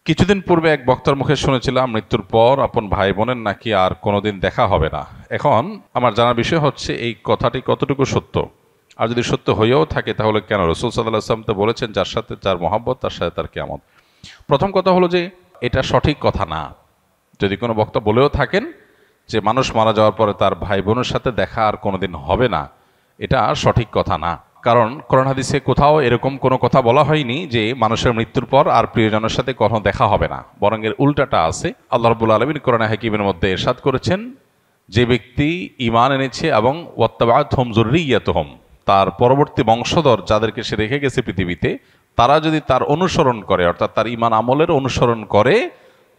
কিছুদিন পূর্বে এক বক্তার মুখে শুনেছিলাম মৃত্যুর পর আপন ভাই বোনের নাকি আর কোনোদিন দেখা হবে না। এখন আমার জানার বিষয় হচ্ছে এই কথাটি কতটুকু সত্য, আর যদি সত্য হয়েও থাকে তাহলে কেন? রাসূল সাল্লাল্লাহু আলাইহি ওয়াসাল্লাম তো বলেছেন, যার সাথে যার মহব্বত তার সাথে তার কিয়ামত। প্রথম কথা হলো যে এটা সঠিক কথা না। যদি কোনো বক্তা বলেও থাকেন যে মানুষ মারা যাওয়ার পরে তার ভাই বোনের সাথে দেখা আর কোনোদিন হবে না, এটা সঠিক কথা না। কারণ কোরআন হাদিসে কোথাও এরকম কোনো কথা বলা হয়নি যে মানুষের মৃত্যুর পর আর প্রিয়জনের সাথে কখনো দেখা হবে না, বরং এর উল্টাটা আছে। আল্লাহ রাব্বুল আলামিন কোরআনে হাকিমের মধ্যে ইরশাদ করেছেন, যে ব্যক্তি ঈমান এনেছে এবং ওয়াত্তাবা'আতহুম যুররিয়্যাতুহুম, তার পরবর্তী বংশধর যাদেরকে সে রেখে গেছে পৃথিবীতে, তারা যদি তার অনুসরণ করে, অর্থাৎ তার ঈমান আমলের অনুসরণ করে,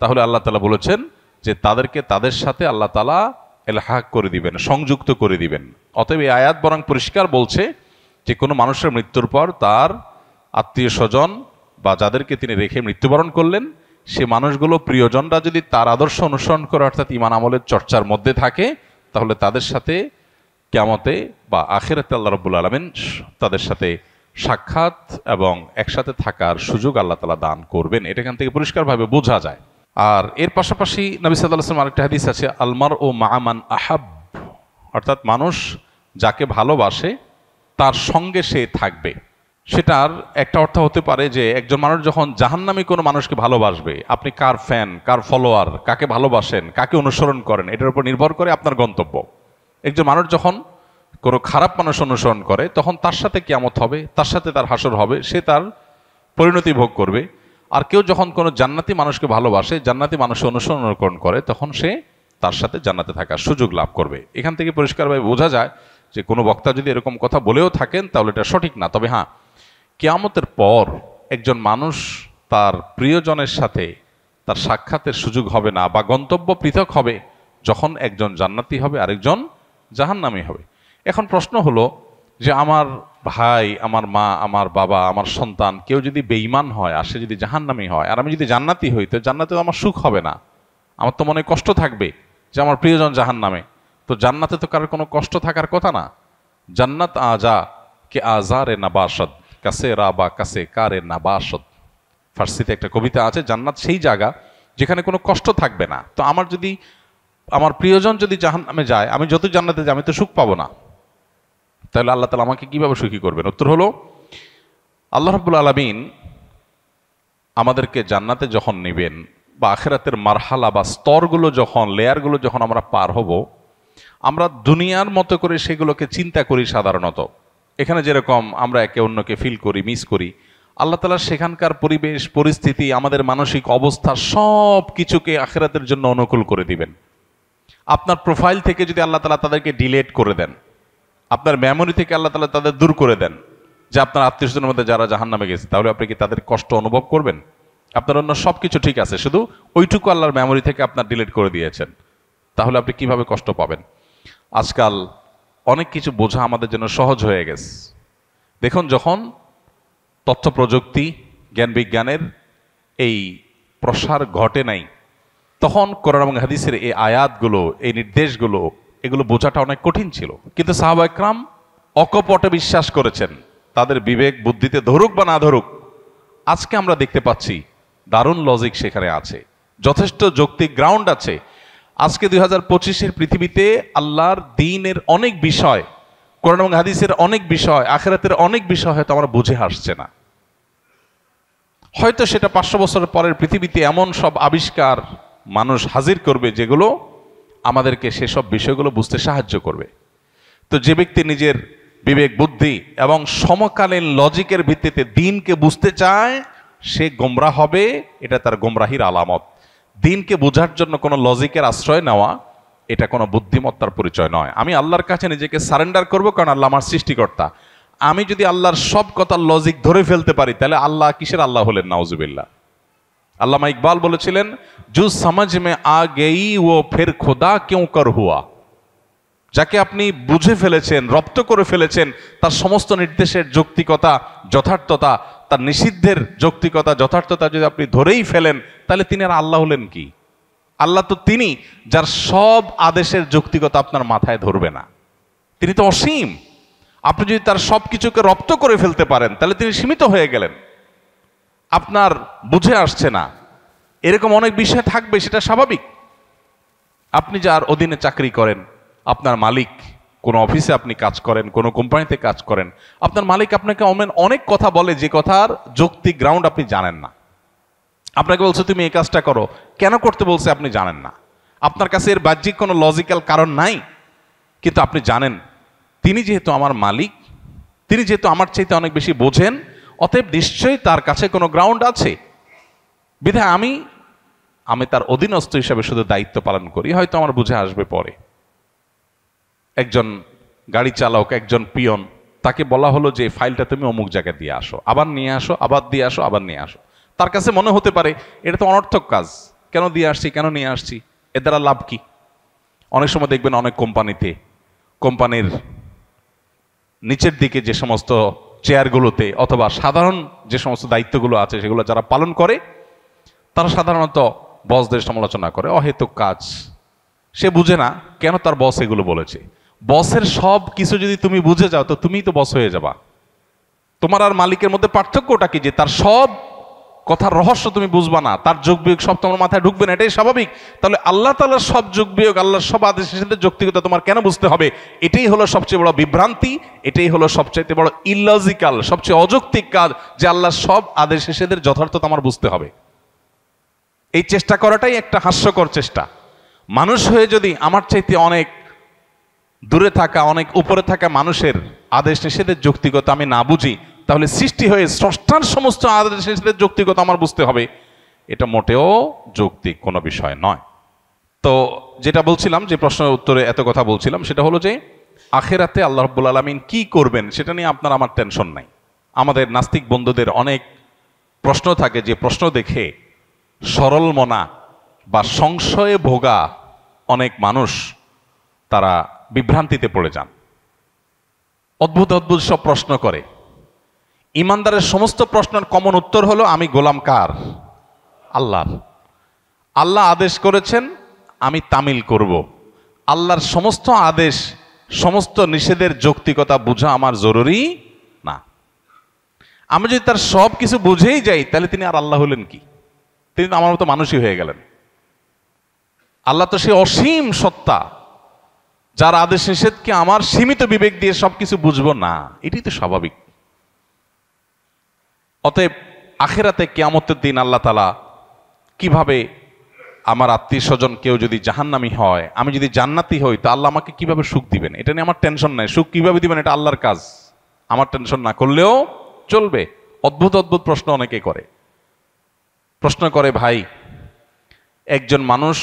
তাহলে আল্লাহ তাআলা বলেছেন যে তাদেরকে তাদের সাথে আল্লাহ তাআলা ইলহাক করে দিবেন, সংযুক্ত করে দিবেন। অতএব এই আয়াত বরং পরিষ্কার বলছে যে কোনো মানুষের মৃত্যুর পর তার আত্মীয় স্বজন বা যাদেরকে তিনি রেখে মৃত্যুবরণ করলেন, সে মানুষগুলো প্রিয়জনরা যদি তার আদর্শ অনুসরণ করে, অর্থাৎ ঈমান আমলের চর্চার মধ্যে থাকে, তাহলে তাদের সাথে কিয়ামতে বা আখিরাতে আল্লাহ রাব্বুল আলামিন তাদের সাথে সাক্ষাৎ এবং একসাথে থাকার সুযোগ আল্লাহ তাআলা দান করবেন। এটা এখান থেকে পরিষ্কারভাবে বোঝা যায়। আর এর পাশাপাশি নবী সাল্লাল্লাহু আলাইহি ওয়াসাল্লাম আরেকটা হাদিস আছে, আলমার ও মা'মান আহাব, অর্থাৎ মানুষ যাকে ভালোবাসে তার সঙ্গে সে থাকবে। সেটার একটা অর্থ হতে পারে যে একজন মানুষ যখন জাহান্নামী কোনো মানুষকে ভালোবাসবে, আপনি কার ফ্যান, কার ফলোয়ার, কাকে ভালোবাসেন, কাকে অনুসরণ করেন, এটার উপর নির্ভর করে আপনার গন্তব্য। একজন মানুষ যখন কোনো খারাপ মানুষ অনুসরণ করে, তখন তার সাথে কিয়ামত হবে, তার সাথে তার হাসর হবে, সে তার পরিণতি ভোগ করবে। আর কেউ যখন কোনো জান্নাতি মানুষকে ভালোবাসে, জান্নাতি মানুষ অনুসরণ করে, তখন সে তার সাথে জান্নাতে থাকার সুযোগ লাভ করবে। এখান থেকে পরিষ্কারভাবে বোঝা যায় যে কোনো বক্তা যদি এরকম কথা বলেও থাকেন তাহলে এটা সঠিক না। তবে হ্যাঁ, কিয়ামতের পর একজন মানুষ তার প্রিয়জনের সাথে তার সাক্ষাতের সুযোগ হবে না, বা গন্তব্য পৃথক হবে, যখন একজন জান্নাতি হবে আরেকজন জাহান্নামী হবে। এখন প্রশ্ন হলো যে আমার ভাই, আমার মা, আমার বাবা, আমার সন্তান কেউ যদি বেঈমান হয় আর সে যদি জাহান্নামী হয়, আর আমি যদি জান্নাতি হই, তো জান্নাতে আমার সুখ হবে না, আমার তো মনে কষ্ট থাকবে যে আমার প্রিয়জন জাহান্নামে। তো জান্নাতে তো কারোর কোনো কষ্ট থাকার কথা না। জান্নাত আজা কে আজারে নাবাসদ কাছে রাবা কাছে কারে নাবাসদ, ফার্সিতে একটা কবিতা আছে, জান্নাত সেই জায়গা যেখানে কোনো কষ্ট থাকবে না। তো আমার যদি আমার প্রিয়জন যদি জাহান্নামে যায়, আমি যত জান্নাতে যাই আমি তো সুখ পাবো না, তাহলে আল্লাহ তাআলা আমাকে কিভাবে সুখী করবেন? উত্তর হলো, আল্লাহ রাব্বুল আলামিন আমাদেরকে জান্নাতে যখন নেবেন, বা আখিরাতের মারহালা বা স্তরগুলো যখন, লেয়ারগুলো যখন আমরা পার হব, আমরা দুনিয়ার মতো করে সেগুলোকে চিন্তা করি সাধারণত। এখানে যেরকম আমরা একে অন্যকে ফিল করি, মিস করি, আল্লাহ তাআলা সেখানকার পরিবেশ পরিস্থিতি, আমাদের মানসিক অবস্থা, সব কিছুকে আখিরাতের জন্য অনুকূল করে দিবেন। আপনার প্রোফাইল থেকে যদি আল্লাহ তাআলা তাদেরকে ডিলিট করে দেন, আপনার মেমোরি থেকে আল্লাহ তাআলা তাদের দূর করে দেন, যে আপনার আত্মীয়স্বজনের মধ্যে যারা জাহান্নামে গেছে, তাহলে আপনি কি তাদের কষ্ট অনুভব করবেন? আপনার অন্য সব কিছু ঠিক আছে, শুধু ওইটুকু আল্লাহর মেমোরি থেকে আপনার ডিলিট করে দিয়েছেন, তাহলে আপনি কিভাবে কষ্ট পাবেন? আজকাল অনেক কিছু বোঝা আমাদের জন্য সহজ হয়ে গেছে। দেখুন, যখন তথ্য প্রযুক্তি, জ্ঞান বিজ্ঞানের এই প্রসার ঘটে নাই, তখন কোরআন এবং হাদিসের এই আয়াতগুলো, এই নির্দেশগুলো, এগুলো বোঝাটা অনেক কঠিন ছিল। কিন্তু সাহাবা একরাম অকপটে বিশ্বাস করেছেন, তাদের বিবেক বুদ্ধিতে ধরুক বা না ধরুক। আজকে আমরা দেখতে পাচ্ছি দারুণ লজিক সেখানে আছে, যথেষ্ট যৌক্তিক গ্রাউন্ড আছে। আজকে 2025-এর পৃথিবীতে আল্লাহর দ্বীনের অনেক বিষয়, কোরআন এবং হাদিসের অনেক বিষয়, আখিরাতের অনেক বিষয় হয়তো আমরা বুঝে আসছে না। হয়তো সেটা 500 বছরের পরের পৃথিবীতে এমন সব আবিষ্কার মানুষ হাজির করবে যেগুলো আমাদেরকে সেসব বিষয়গুলো বুঝতে সাহায্য করবে। তো যে ব্যক্তি নিজের বিবেক বুদ্ধি এবং সমকালীন লজিকের ভিত্তিতে দ্বীনকে বুঝতে চায়, সে গোমরাহ হবে, এটা তার গোমরাহির আলামত। দ্বীনকে বোঝার জন্য কোনো লজিকের আশ্রয় নেওয়া, এটা কোনো বুদ্ধিমত্তার পরিচয় নয়। আমি আল্লাহর কাছে নিজেকে সারেন্ডার করব, কারণ আল্লাহ আমার সৃষ্টিকর্তা। আমি যদি আল্লাহর সব কথার লজিক ধরে ফেলতে পারি, তাহলে আল্লাহ কিসের আল্লাহ হলেন? নাউজুবিল্লাহ। আল্লামা ইকবাল বলেছিলেন, জু সমঝ মে আ গেই ও ফির খোদা কিউ কর হুয়া। যাকে আপনি বুঝে ফেলেছেন, রপ্ত করে ফেলেছেন, তার সমস্ত নির্দেশের যৌক্তিকতা, যথার্থতা, তার নিষিদ্ধের যৌক্তিকতা, যথার্থতা যদি আপনি ধরেই ফেলেন, তাহলে তিনি আর আল্লাহ হলেন কি? আল্লাহ তো তিনি যার সব আদেশের যৌক্তিকতা আপনার মাথায় ধরবে না। তিনি তো অসীম। আপনি যদি তার সব কিছুকে রপ্ত করে ফেলতে পারেন, তাহলে তিনি সীমিত হয়ে গেলেন। আপনার বুঝে আসছে না এরকম অনেক বিষয় থাকবে, সেটা স্বাভাবিক। আপনি যার অধীনে চাকরি করেন, আপনার মালিক, কোনো অফিসে আপনি কাজ করেন, কোনো কোম্পানিতে কাজ করেন, আপনার মালিক আপনাকে অনেক কথা বলে যে কথার যৌক্তিক গ্রাউন্ড আপনি জানেন না। আপনাকে বলছে তুমি এই কাজটা করো, কেন করতে বলছে আপনি জানেন না। আপনার কাছে এর বাহ্যিক কোনো লজিক্যাল কারণ নাই, কিন্তু আপনি জানেন তিনি যেহেতু আমার মালিক, তিনি যেহেতু আমার চাইতে অনেক বেশি বোঝেন, অতএব নিশ্চয়ই তার কাছে কোনো গ্রাউন্ড আছে। বিধায় আমি তার অধীনস্থ হিসাবে শুধু দায়িত্ব পালন করি, হয়তো আমার বুঝে আসবে পরে। একজন গাড়ি চালক, একজন পিয়ন, তাকে বলা হলো যে ফাইলটা তুমি অমুক জায়গায় দিয়ে আসো, আবার নিয়ে আসো, আবার দিয়ে আসো, আবার নিয়ে আসো। তার কাছে মনে হতে পারে এটা তো অনর্থক কাজ, কেন দিয়ে আসছি, কেন নিয়ে আসছি, এর দ্বারা লাভ কি? অনেক সময় দেখবেন অনেক কোম্পানির নিচের দিকে যে সমস্ত চেয়ারগুলোতে অথবা সাধারণ যে সমস্ত দায়িত্বগুলো আছে সেগুলো যারা পালন করে, তারা সাধারণত বসদের সমালোচনা করে, অহেতুক কাজ। সে বুঝে না কেন তার বস এগুলো বলেছে। বসের সব কিছু যদি তুমি বুঝে যাও তো তুমিই তো বস হয়ে যাবা। তোমার আর মালিকের মধ্যে পার্থক্যটা কি? যে তার সব কথার রহস্য তুমি বুঝবা না, তার যোগ বিয়োগ সব তোমার মাথায় ঢুকবে না, এটাই স্বাভাবিক। তাহলে আল্লাহ তাআলার সব যোগ বিয়োগ, আল্লাহর সব আদেশের সাথে যৌক্তিকতা তোমার কেন বুঝতে হবে? এটাই হলো সবচেয়ে বড় বিভ্রান্তি, এটাই হলো সবচেয়ে বড় ইললজিক্যাল, সবচেয়ে অযৌক্তিক কাজ, যে আল্লাহর সব আদেশ নিষেধের যথার্থতা আমার বুঝতে হবে। এই চেষ্টা করাটাই একটা হাস্যকর চেষ্টা। মানুষ হয়ে যদি আমার চাইতে অনেক দূরে থাকা, অনেক উপরে থাকা মানুষের আদেশ নিষেধের যৌক্তিকতা আমি না বুঝি, তাহলে সৃষ্টি হয়ে স্রষ্টার সমস্ত আদেশ নিষেধের যৌক্তিকতা আমার বুঝতে হবে, এটা মোটেও যৌক্তিক কোনো বিষয় নয়। তো যেটা বলছিলাম, যে প্রশ্নের উত্তরে এত কথা বলছিলাম, সেটা হলো যে আখিরাতে আল্লাহ রাব্বুল আলামিন কি করবেন সেটা নিয়ে আপনার আমার টেনশন নাই। আমাদের নাস্তিক বন্ধুদের অনেক প্রশ্ন থাকে, যে প্রশ্ন দেখে সরল মনা বা সংশয়ে ভোগা অনেক মানুষ তারা বিভ্রান্তিতে পড়ে যান। অদ্ভুত অদ্ভুত সব প্রশ্ন করে। ইমানদারের সমস্ত প্রশ্নের কমন উত্তর হলো আমি গোলাম কার? আল্লাহর। আল্লাহ আদেশ করেছেন, আমি তামিল করব। আল্লাহর সমস্ত আদেশ, সমস্ত নিষেধের যৌক্তিকতা বোঝা আমার জরুরি না। আমি যদি তার সব কিছু বুঝেই যাই, তাহলে তিনি আর আল্লাহ হলেন কি? তিনি তো আমার মতো মানুষই হয়ে গেলেন। আল্লাহ তো সে অসীম সত্তা, যার আদেশ নিষেধকে আমার সীমিত বিবেক দিয়ে সবকিছু বুঝবো না, এটি তো স্বাভাবিক। অতএব আখিরাতে কিয়ামতের দিন আল্লাহ তাআলা কিভাবে, আমার আত্মীয় স্বজন কেউ যদি জাহান্নামী হয়, আমি যদি জান্নাতি হই, তা আল্লাহ আমাকে কিভাবে সুখ দিবেন, এটা নিয়ে আমার টেনশন নাই। সুখ কিভাবে দিবেন এটা আল্লাহর কাজ, আমার টেনশন না করলেও চলবে। অদ্ভুত অদ্ভুত প্রশ্ন অনেকে করে। প্রশ্ন করে, ভাই, একজন মানুষ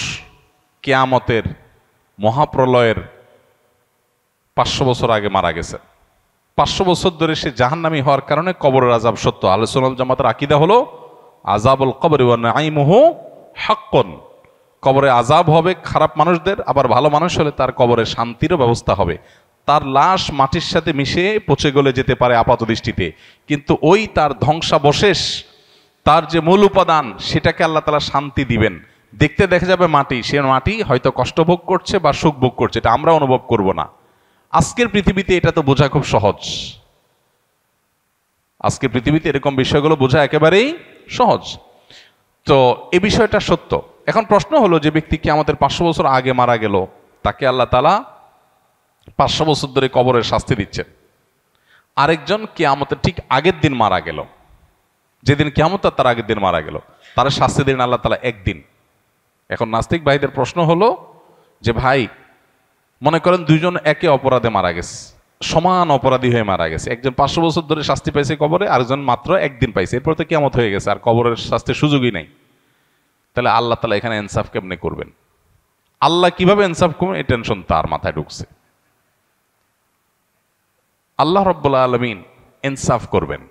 কিয়ামতের মহাপ্রলয়ের 500 বছর আগে মারা গেছে, 500 বছর ধরে সে জাহান্নামী হওয়ার কারণে কবরের আযাব সত্য। আহলে সুন্নাত ওয়াল জামাতের আকীদা হলো আযাবুল কবরি ওয়া নাঈমুহু হাক্কুন। কবরে আযাব হবে খারাপ মানুষদের, আবার ভালো মানুষ হলে তার কবরে শান্তিরও ব্যবস্থা হবে। তার লাশ মাটির সাথে মিশে পচে গলে যেতে পারে আপাত দৃষ্টিতে, কিন্তু ওই তার ধ্বংসাবশেষ, তার যে মূল উপাদান, সেটাকে আল্লাহ তাআলা শান্তি দিবেন। দেখতে দেখা যাবে মাটি, সে মাটি হয়তো কষ্ট ভোগ করছে বা সুখ ভোগ করছে, এটা আমরা অনুভব করব না। আজকের পৃথিবীতে এটা তো বোঝা খুব সহজ। আজকের পৃথিবীতে এরকম বিষয়গুলো বোঝা একেবারেই সহজ। তো এই বিষয়টা সত্য। এখন প্রশ্ন হলো, যে ব্যক্তি কিয়ামতের 500 বছর আগে মারা গেল, তাকে আল্লাহ তাআলা 500 বছর ধরে কবরের শাস্তি দিচ্ছেন। আরেকজন কিয়ামতের ঠিক আগের দিন মারা গেল, যেদিন কিয়ামত তার আগের দিন মারা গেল, তার শাস্তি দিন আল্লাহ তাআলা একদিন। এখন নাস্তিক ভাইদের প্রশ্ন হলো যে, ভাই, মনে করেন দুইজন একে অপরাধে মারা গেছে, সমান অপরাধী হয়ে মারা গেছে। একজন 500 বছর ধরে শাস্তি পাইছে কবরে, আরেকজন মাত্র একদিন পাইছে, এরপর তো কিয়ামত হয়ে গেছে, আর কবরের শাস্তির সুযোগই নাই। তাহলে আল্লাহ তাআলা এখানে ইনসাফ কেমনে করবেন? আল্লাহ কিভাবে ইনসাফ করবেন, এই টেনশন তার মাথায় ঢুকছে। আল্লাহ রাব্বুল আলামিন ইনসাফ করবেন,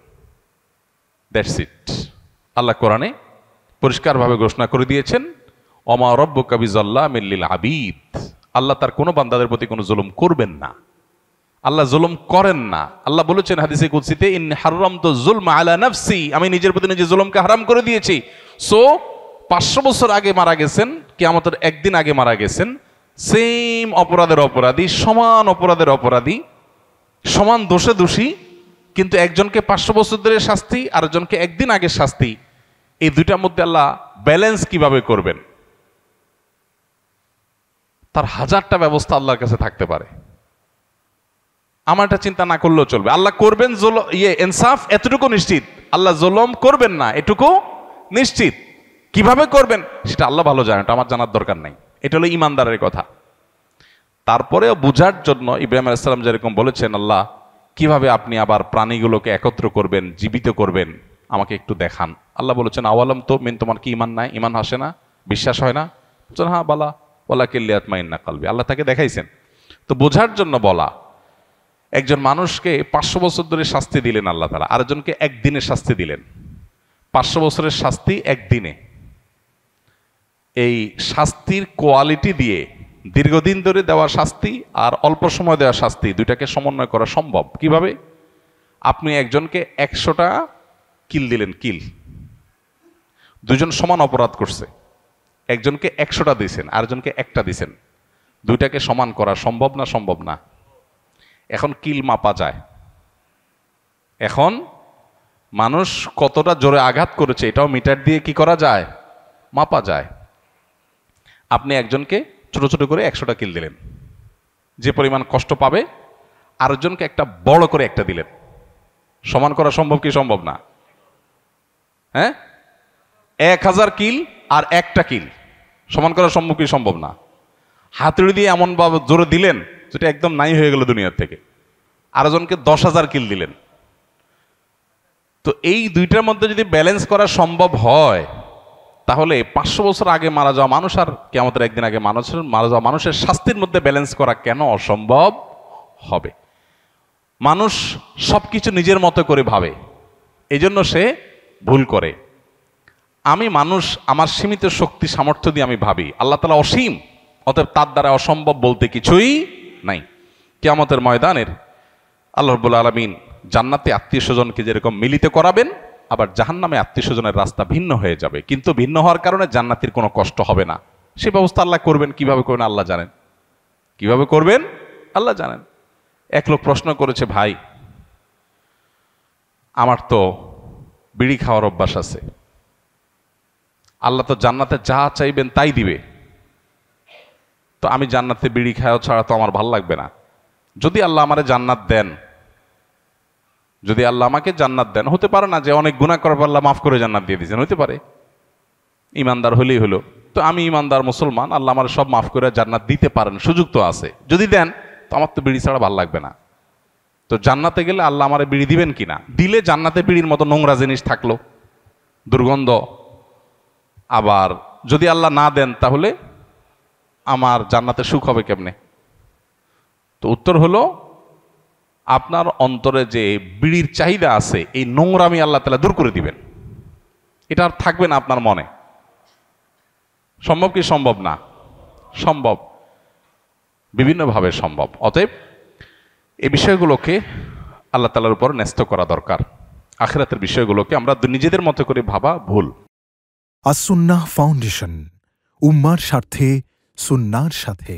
দ্যাটস ইট। আল্লাহ কোরআনে পরিষ্কারভাবে ঘোষণা করে দিয়েছেন, ওমা রাব্বুকা বিযাল্লামিল লিল আবিদ। আল্লাহ তার কোনো বান্দাদের প্রতি কোনো জুলুম করবেন না, আল্লাহ জুলুম করেন না। আল্লাহ বলেছেন হাদিসে কুদসিতে, ইন্নী হারামতু যুলমা আলা নাফসি, আমি নিজের প্রতি নিজে জুলুমকে হারাম করে দিয়েছি। সো 500 বছর আগে মারা গেছেন, কিয়ামতের একদিন আগে মারা গেছেন, সেম অপরাধের অপরাধী, সমান অপরাধের অপরাধী, সমান দোষে দোষী, কিন্তু একজনকে 500 বছর ধরে শাস্তি, আরেকজনকে একদিন আগে শাস্তি। এই দুইটার মধ্যে আল্লাহ ব্যালেন্স কিভাবে করবেন, তার হাজারটা ব্যবস্থা আল্লাহর কাছে থাকতে পারে। আমার এটা চিন্তা না করলেও চলবে। আল্লাহ করবেন ইনসাফ, এতটুকু নিশ্চিত। আল্লাহ জুলুম করবেন না, এটুকু নিশ্চিত। কিভাবে করবেন সেটা আল্লাহ ভালো জানেন, এটা আমার জানার দরকার নাই। এটা হলো ইমানদারের কথা। তারপরেও বুঝার জন্য ইব্রাহিম আলাইহিস সালাম যেরকম বলেছেন, আল্লাহ কিভাবে আপনি আবার প্রাণীগুলোকে একত্র করবেন, জীবিত করবেন, আমাকে একটু দেখান। আল্লাহ বলেছেন, আওয়ালাম তো মিন, তোমার কি ইমান নাই, ইমান আসে না, বিশ্বাস হয় না? বলছেন হ্যাঁ বালা ওয়ালা কিল্লিয়াতমাইন্না কালবি। আল্লাহ তাকে দেখাইছেন। তো বোঝার জন্য বলা। একজন মানুষকে 500 বছর ধরে শাস্তি দিলেন আল্লাহ তাআলা, আরেকজনকে একদিনের শাস্তি দিলেন। 500 বছরের শাস্তি একদিনে। এই শাস্তির কোয়ালিটি দিয়ে দীর্ঘদিন ধরে দেওয়া শাস্তি আর অল্প সময় দেওয়া শাস্তি দুইটাকে সমন্বয় করা সম্ভব কিভাবে? আপনি একজনকে 100টা কিল দিলেন, কিল, দুজন সমান অপরাধ করছে, একজনকে 100টা দিয়েছেন, আরেকজনকে একটা দিয়েছেন, দুইটাকে সমান করা সম্ভব না? সম্ভব না। এখন কিল মাপা যায়। এখন মানুষ কতটা জোরে আঘাত করেছে এটাও মিটার দিয়ে কি করা যায়? মাপা যায়। আপনি একজনকে ছোট ছোট করে 100টা কিল দিলেন, যে পরিমাণ কষ্ট পাবে, আরেকজনকে একটা বড় করে একটা দিলেন, সমান করা সম্ভব কি সম্ভব না? হ্যাঁ, 1000 কিল আর একটা কিল সমান করা সম্ভব কি সম্ভব না? হাতুড়ি দিয়ে এমন ভাবে জোরে দিলেন যেটা একদম নাই হয়ে গেল দুনিয়ার থেকে। আরেকজনকে 10,000 কিল দিলেন। তো এই দুইটার মধ্যে যদি ব্যালেন্স করা সম্ভব হয়, তাহলে 500 বছর আগে মারা যাওয়া মানুষ আর কিয়ামতের একদিন আগে মারা যাওয়া মানুষের শাস্তির মধ্যে ব্যালেন্স করা কেন অসম্ভব হবে? মানুষ সবকিছু নিজের মতো করে ভাবে, এই জন্য সে ভুল করে। আমি মানুষ, আমার সীমিত শক্তি সামর্থ্য দিয়ে আমি ভাবি, আল্লাহ তাআলা অসীম, অতএব তার দ্বারা অসম্ভব বলতে কিছুই নাই। কিয়ামতের ময়দানের আল্লাহ রাব্বুল আলামিন জান্নাতে আত্মীয় স্বজনকে যেরকম মিলিত করাবেন, আবার জাহান্নামে আত্মীয় স্বজনের রাস্তা ভিন্ন হয়ে যাবে, কিন্তু ভিন্ন হওয়ার কারণে জান্নাতের কোনো কষ্ট হবে না। সে ব্যবস্থা আল্লাহ করবেন। কিভাবে করবেন আল্লাহ জানেন, কিভাবে করবেন আল্লাহ জানেন। এক লোক প্রশ্ন করেছে, ভাই আমার তো বিড়ি খাওয়ার অভ্যাস আছে, আল্লাহ তো জান্নাতে যা চাইবেন তাই দিবে, তো আমি জান্নাতে বিড়ি খাওয়া ছাড়া তো আমার ভাল লাগবে না। যদি আল্লাহ আমারে জান্নাত দেন, যদি আল্লাহ আমাকে জান্নাত দেন, হতে পারে না যে অনেক গুনাহ করার পর আল্লাহ মাফ করে জান্নাত দিয়ে দিয়েছেন, হতে পারে, ইমানদার হলেই হলো। তো আমি ইমানদার মুসলমান, আল্লাহ আমার সব মাফ করে জান্নাত দিতে পারেন, সুযোগ তো আছে। যদি দেন তো আমার তো বিড়ি ছাড়া ভাল লাগবে না। তো জান্নাতে গেলে আল্লাহ আমারে বিড়ি দিবেন কিনা? দিলে জান্নাতে বিড়ির মতো নোংরা জিনিস থাকলো, দুর্গন্ধ। আবার যদি আল্লাহ না দেন তাহলে আমার জান্নাতে সুখ হবে কেমনে? তো উত্তর হলো, আপনার অন্তরে যে বিড়ির চাহিদা আছে, এই নোংরামি আল্লাহ তাআলা দূর করে দিবেন, এটা আর থাকবে না আপনার মনে। সম্ভব কি সম্ভব না? সম্ভব, বিভিন্নভাবে সম্ভব। অতএব এই বিষয়গুলোকে আল্লাহ তাআলার উপর ন্যস্ত করা দরকার। আখিরাতের বিষয়গুলোকে আমরা নিজেদের মতো করে ভাবা ভুল। আস-সুন্নাহ ফাউন্ডেশন, উম্মার স্বার্থে সুন্নাহর সাথে।